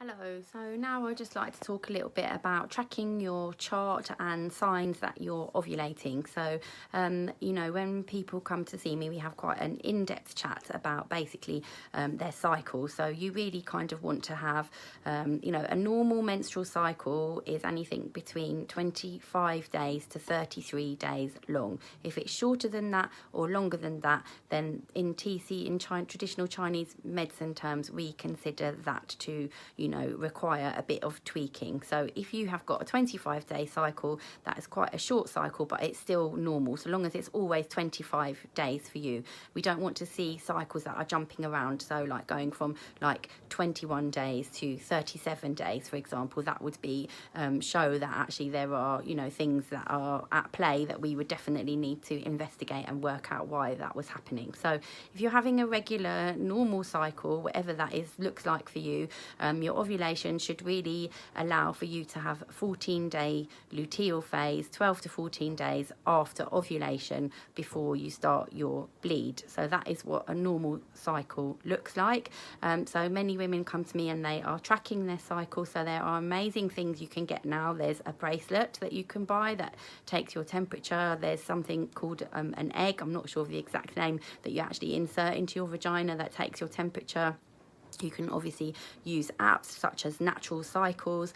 Hello, so now I'd just like to talk a little bit about tracking your chart and signs that you're ovulating. So, when people come to see me, we have quite an in-depth chat about basically their cycle. So you really kind of want to have, a normal menstrual cycle is anything between 25 days to 33 days long. If it's shorter than that or longer than that, then in traditional Chinese medicine terms, we consider that to, require a bit of tweaking. So if you have got a 25-day cycle, that is quite a short cycle, but it's still normal, so long as it's always 25 days for you. We don't want to see cycles that are jumping around, so like going from like 21 days to 37 days, for example. That would be show that actually there are, things that are at play that we would definitely need to investigate and work out why that was happening. So if you're having a regular, normal cycle, whatever that is looks like for you, your ovulation should really allow for you to have 14-day luteal phase, 12 to 14 days after ovulation before you start your bleed. So that is what a normal cycle looks like. So many women come to me and they are tracking their cycle. So there are amazing things you can get now. There's a bracelet that you can buy that takes your temperature. There's something called an egg, I'm not sure of the exact name, that you actually insert into your vagina that takes your temperature. You can obviously use apps such as Natural Cycles,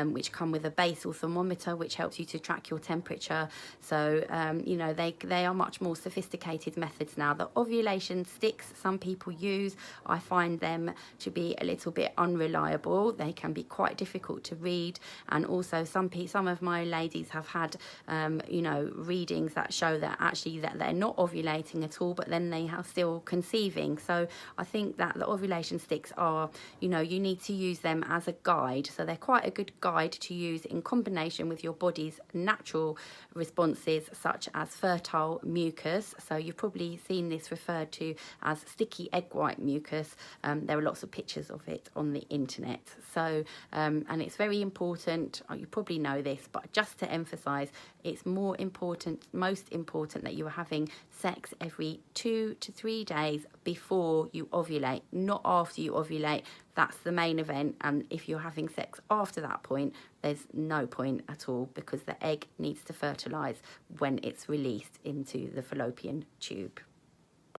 which come with a basal thermometer, which helps you to track your temperature. So, they are much more sophisticated methods now. The ovulation sticks some people use, I find them to be a little bit unreliable. They can be quite difficult to read. And also some of my ladies have had, readings that show that actually that they're not ovulating at all, but then they are still conceiving. So I think that the ovulation sticks are, you need to use them as a guide. So they're quite a good guide to use in combination with your body's natural responses, such as fertile mucus. So you've probably seen this referred to as sticky egg white mucus. There are lots of pictures of it on the internet. So and it's very important, you probably know this, but just to emphasize, it's most important that you are having sex every 2 to 3 days before you ovulate, not after you ovulate. That's the main event. And if you're having sex after that point, there's no point at all, because the egg needs to fertilize when it's released into the fallopian tube.